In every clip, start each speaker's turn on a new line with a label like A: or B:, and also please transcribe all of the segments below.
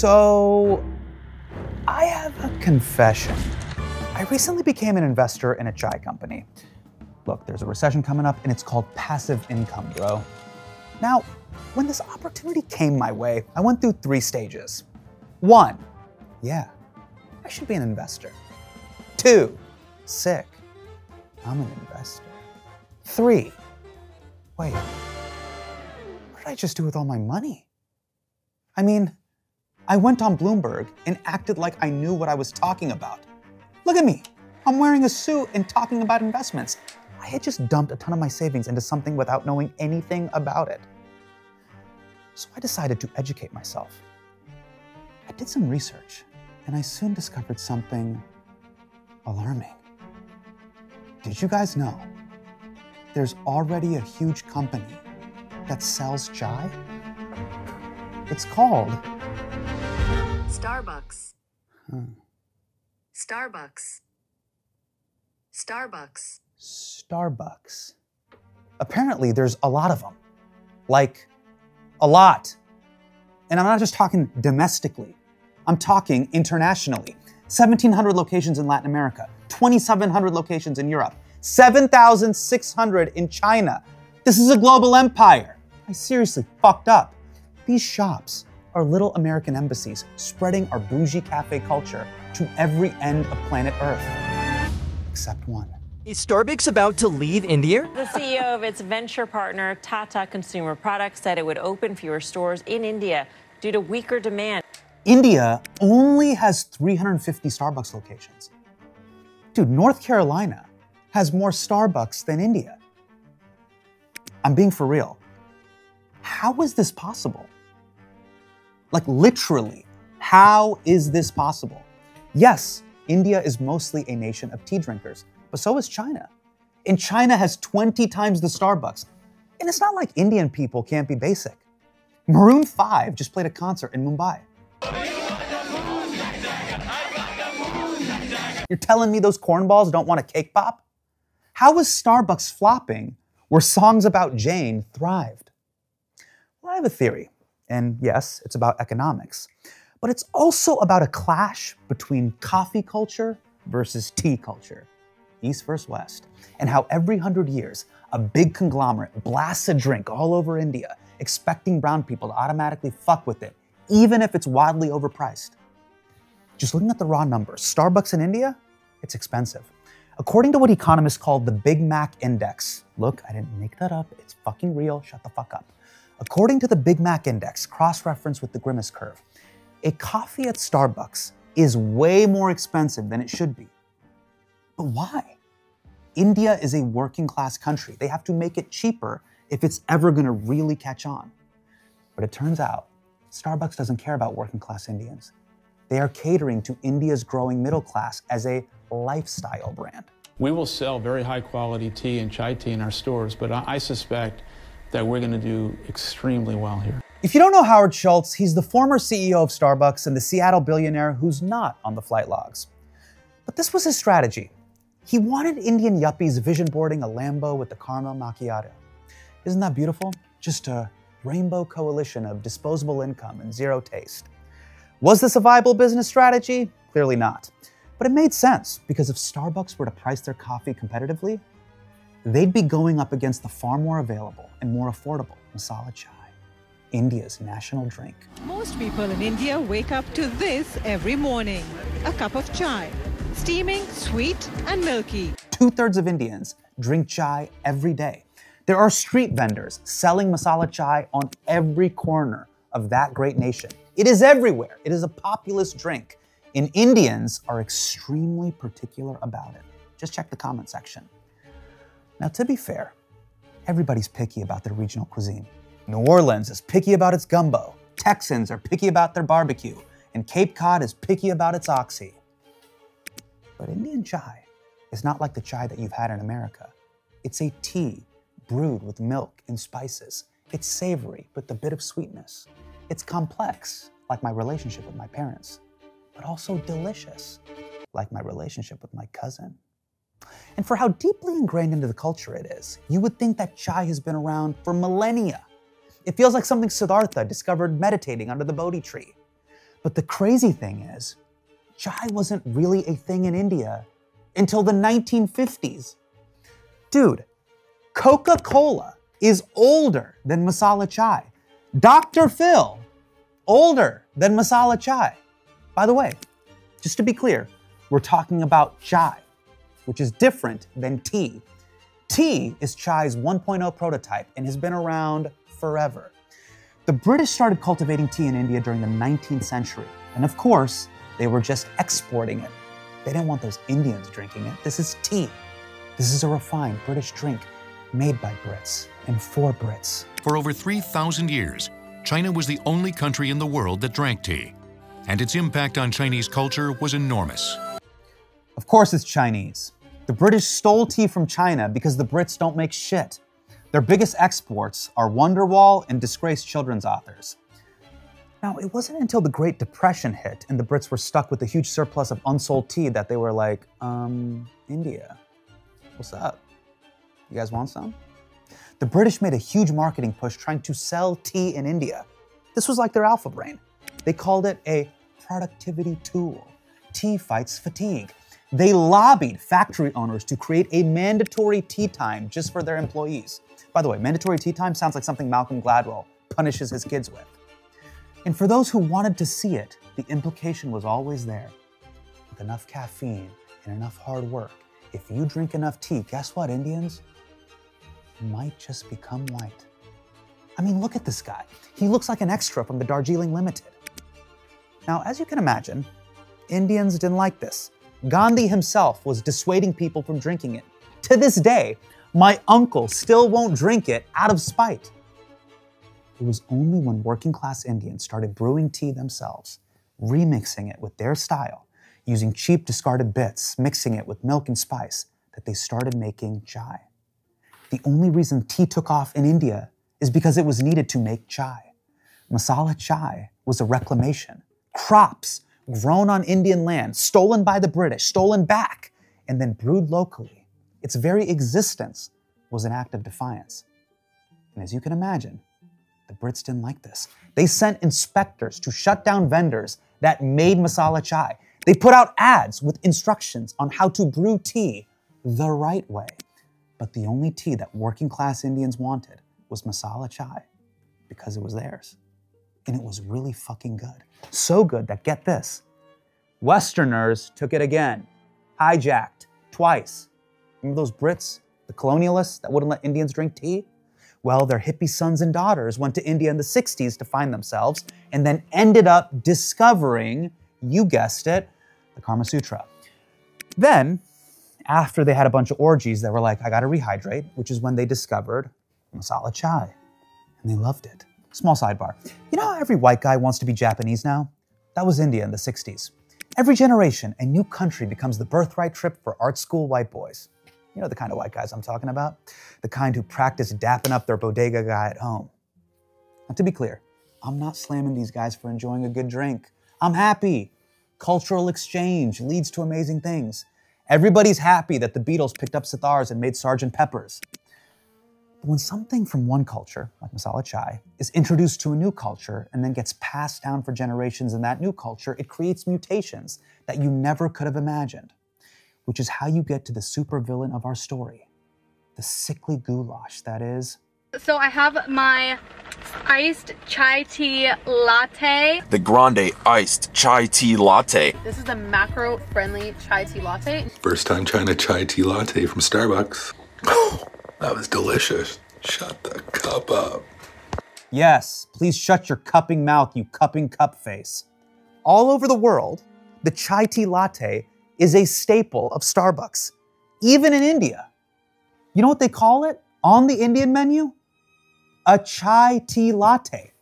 A: So, I have a confession. I recently became an investor in a chai company. Look, there's a recession coming up and it's called passive income, bro. Now, when this opportunity came my way, I went through 3 stages. 1, yeah, I should be an investor. 2, sick, I'm an investor. 3, wait, what did I just do with all my money? I mean, I went on Bloomberg and acted like I knew what I was talking about. Look at me, I'm wearing a suit and talking about investments. I had just dumped a ton of my savings into something without knowing anything about it. So I decided to educate myself. I did some research and I soon discovered something alarming. Did you guys know there's already a huge company that sells chai? It's called
B: Starbucks. Starbucks. Starbucks.
A: Starbucks. Apparently there's a lot of them. Like, a lot. And I'm not just talking domestically. I'm talking internationally. 1,700 locations in Latin America, 2,700 locations in Europe, 7,600 in China. This is a global empire. I seriously fucked up. These shops are little American embassies spreading our bougie cafe culture to every end of planet Earth. Except one.
C: Is Starbucks about to leave India?
D: The CEO of its venture partner, Tata Consumer Products, said it would open fewer stores in India due to weaker demand.
A: India only has 350 Starbucks locations. Dude, North Carolina has more Starbucks than India. I'm being for real. How is this possible? Like literally, how is this possible? Yes, India is mostly a nation of tea drinkers, but so is China. And China has 20 times the Starbucks. And it's not like Indian people can't be basic. Maroon 5 just played a concert in Mumbai. You're telling me those cornballs don't want a cake pop? How is Starbucks flopping where songs about Jane thrived? Well, I have a theory. And yes, it's about economics. But it's also about a clash between coffee culture versus tea culture. East versus West, and how every 100 years, a big conglomerate blasts a drink all over India, expecting brown people to automatically fuck with it, even if it's wildly overpriced. Just looking at the raw numbers, Starbucks in India, it's expensive. According to what economists call the Big Mac Index, look, I didn't make that up, it's fucking real, shut the fuck up. According to the Big Mac Index, cross-referenced with the Grimace curve, a coffee at Starbucks is way more expensive than it should be. But why? India is a working class country. They have to make it cheaper if it's ever gonna really catch on. But it turns out, Starbucks doesn't care about working class Indians. They are catering to India's growing middle class as a lifestyle brand.
E: We will sell very high quality tea and chai tea in our stores, but I suspect that we're gonna do extremely well here.
A: If you don't know Howard Schultz, he's the former CEO of Starbucks and the Seattle billionaire who's not on the flight logs. But this was his strategy. He wanted Indian yuppies vision boarding a Lambo with the caramel macchiato. Isn't that beautiful? Just a rainbow coalition of disposable income and zero taste. Was this a viable business strategy? Clearly not. But it made sense, because if Starbucks were to price their coffee competitively, they'd be going up against the far more available and more affordable masala chai, India's national drink.
F: Most people in India wake up to this every morning. A cup of chai. Steaming, sweet, and milky.
A: 2/3 of Indians drink chai every day. There are street vendors selling masala chai on every corner of that great nation. It is everywhere. It is a populist drink. And Indians are extremely particular about it. Just check the comment section. Now, to be fair, everybody's picky about their regional cuisine. New Orleans is picky about its gumbo. Texans are picky about their barbecue. And Cape Cod is picky about its oxy. But Indian chai is not like the chai that you've had in America. It's a tea brewed with milk and spices. It's savory with a bit of sweetness. It's complex, like my relationship with my parents, but also delicious, like my relationship with my cousin. And for how deeply ingrained into the culture it is, you would think that chai has been around for millennia. It feels like something Siddhartha discovered meditating under the Bodhi tree. But the crazy thing is, chai wasn't really a thing in India until the 1950s. Dude, Coca-Cola is older than masala chai. Dr. Phil, older than masala chai. By the way, just to be clear, we're talking about chai, which is different than tea. Tea is chai's 1.0 prototype and has been around forever. The British started cultivating tea in India during the 19th century, and of course, they were just exporting it. They didn't want those Indians drinking it. This is tea. This is a refined British drink made by Brits and for Brits.
B: For over 3,000 years, China was the only country in the world that drank tea, and its impact on Chinese culture was enormous.
A: Of course it's Chinese. The British stole tea from China because the Brits don't make shit. Their biggest exports are Wonderwall and disgraced children's authors. Now, it wasn't until the Great Depression hit and the Brits were stuck with a huge surplus of unsold tea that they were like, India, what's up? You guys want some? The British made a huge marketing push trying to sell tea in India. This was like their alpha brain. They called it a productivity tool. Tea fights fatigue. They lobbied factory owners to create a mandatory tea time just for their employees. By the way, mandatory tea time sounds like something Malcolm Gladwell punishes his kids with. And for those who wanted to see it, the implication was always there. With enough caffeine and enough hard work, if you drink enough tea, guess what, Indians? You might just become white. I mean, look at this guy. He looks like an extra from the Darjeeling Limited. Now, as you can imagine, Indians didn't like this. Gandhi himself was dissuading people from drinking it. To this day, my uncle still won't drink it out of spite. It was only when working class Indians started brewing tea themselves, remixing it with their style, using cheap discarded bits, mixing it with milk and spice, that they started making chai. The only reason tea took off in India is because it was needed to make chai. Masala chai was a reclamation. Crops grown on Indian land, stolen by the British, stolen back, and then brewed locally. Its very existence was an act of defiance. And as you can imagine, the Brits didn't like this. They sent inspectors to shut down vendors that made masala chai. They put out ads with instructions on how to brew tea the right way. But the only tea that working class Indians wanted was masala chai because it was theirs. And it was really fucking good. So good that, get this, Westerners took it again, hijacked twice. Remember those Brits, the colonialists that wouldn't let Indians drink tea? Well, their hippie sons and daughters went to India in the 60s to find themselves and then ended up discovering, you guessed it, the Kama Sutra. Then, after they had a bunch of orgies, they were like, I gotta rehydrate, which is when they discovered masala chai. And they loved it. Small sidebar. You know how every white guy wants to be Japanese now? That was India in the 60s. Every generation, a new country becomes the birthright trip for art school white boys. You know the kind of white guys I'm talking about? The kind who practice dapping up their bodega guy at home. Now, to be clear, I'm not slamming these guys for enjoying a good drink. I'm happy. Cultural exchange leads to amazing things. Everybody's happy that the Beatles picked up sithars and made Sgt. Pepper's. But when something from one culture, like masala chai, is introduced to a new culture and then gets passed down for generations in that new culture, it creates mutations that you never could have imagined, which is how you get to the supervillain of our story, the sickly goulash that is.
G: So I have my iced chai tea latte.
H: The grande iced chai tea latte.
G: This is the macro-friendly chai tea latte.
I: First time trying a chai tea latte from Starbucks. That was delicious. Shut the cup up.
A: Yes, please shut your cupping mouth, you cupping cup face. All over the world, the chai tea latte is a staple of Starbucks, even in India. You know what they call it on the Indian menu? A chai tea latte.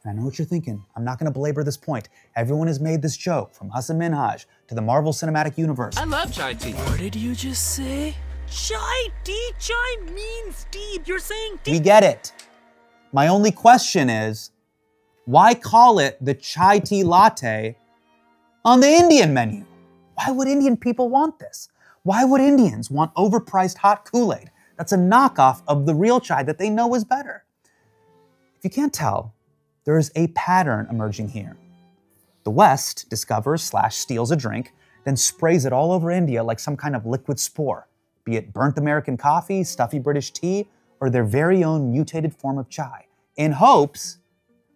A: And I know what you're thinking. I'm not going to belabor this point. Everyone has made this joke, from Hasan Minhaj to the Marvel Cinematic Universe.
H: I love chai tea.
C: What did you just say? Chai tea? Chai means tea. You're saying tea.
A: We get it. My only question is, why call it the chai tea latte on the Indian menu? Why would Indian people want this? Why would Indians want overpriced hot Kool-Aid that's a knockoff of the real chai that they know is better? If you can't tell, there is a pattern emerging here. The West discovers/steals a drink, then sprays it all over India like some kind of liquid spore, be it burnt American coffee, stuffy British tea, or their very own mutated form of chai, in hopes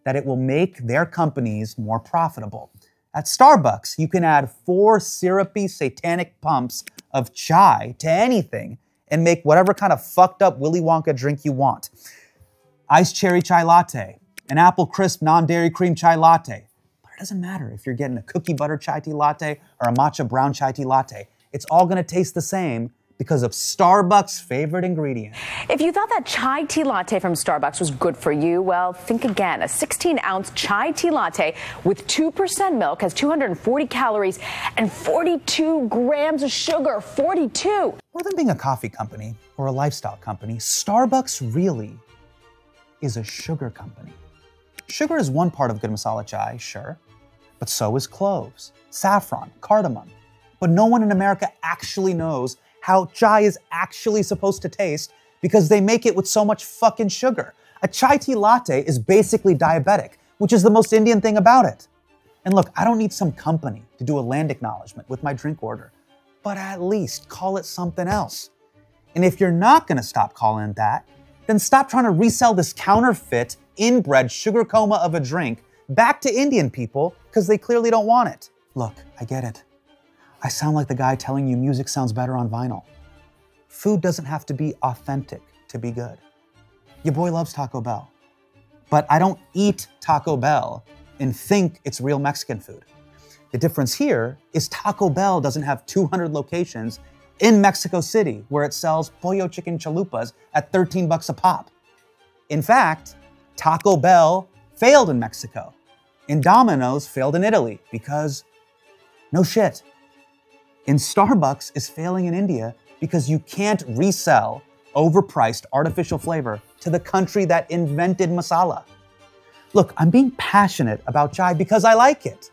A: that it will make their companies more profitable. At Starbucks, you can add 4 syrupy, satanic pumps of chai to anything and make whatever kind of fucked up Willy Wonka drink you want. Iced cherry chai latte, an apple crisp non-dairy cream chai latte. But it doesn't matter if you're getting a cookie butter chai tea latte or a matcha brown chai tea latte. It's all gonna taste the same because of Starbucks' favorite ingredient.
J: If you thought that chai tea latte from Starbucks was good for you, well, think again. A 16-ounce chai tea latte with 2% milk has 240 calories and 42 grams of sugar. 42!
A: More than being a coffee company or a lifestyle company, Starbucks really is a sugar company. Sugar is one part of good masala chai, sure, but so is cloves, saffron, cardamom. But no one in America actually knows how chai is actually supposed to taste because they make it with so much fucking sugar. A chai tea latte is basically diabetic, which is the most Indian thing about it. And look, I don't need some company to do a land acknowledgement with my drink order, but at least call it something else. And if you're not gonna stop calling it that, then stop trying to resell this counterfeit, inbred sugar coma of a drink back to Indian people because they clearly don't want it. Look, I get it. I sound like the guy telling you music sounds better on vinyl. Food doesn't have to be authentic to be good. Your boy loves Taco Bell, but I don't eat Taco Bell and think it's real Mexican food. The difference here is Taco Bell doesn't have 200 locations in Mexico City where it sells pollo chicken chalupas at 13 bucks a pop. In fact, Taco Bell failed in Mexico, and Domino's failed in Italy because no shit. And Starbucks is failing in India because you can't resell overpriced artificial flavor to the country that invented masala. Look, I'm being passionate about chai because I like it.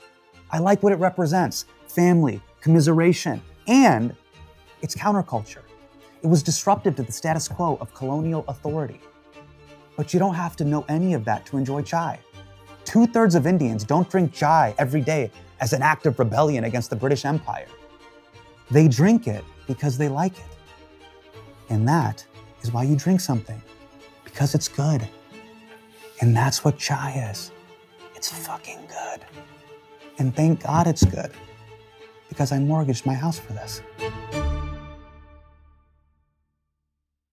A: I like what it represents: family, commiseration, and it's counterculture. It was disruptive to the status quo of colonial authority. But you don't have to know any of that to enjoy chai. 2/3 of Indians don't drink chai every day as an act of rebellion against the British Empire. They drink it because they like it. And that is why you drink something, because it's good. And that's what chai is. It's fucking good. And thank God it's good, because I mortgaged my house for this.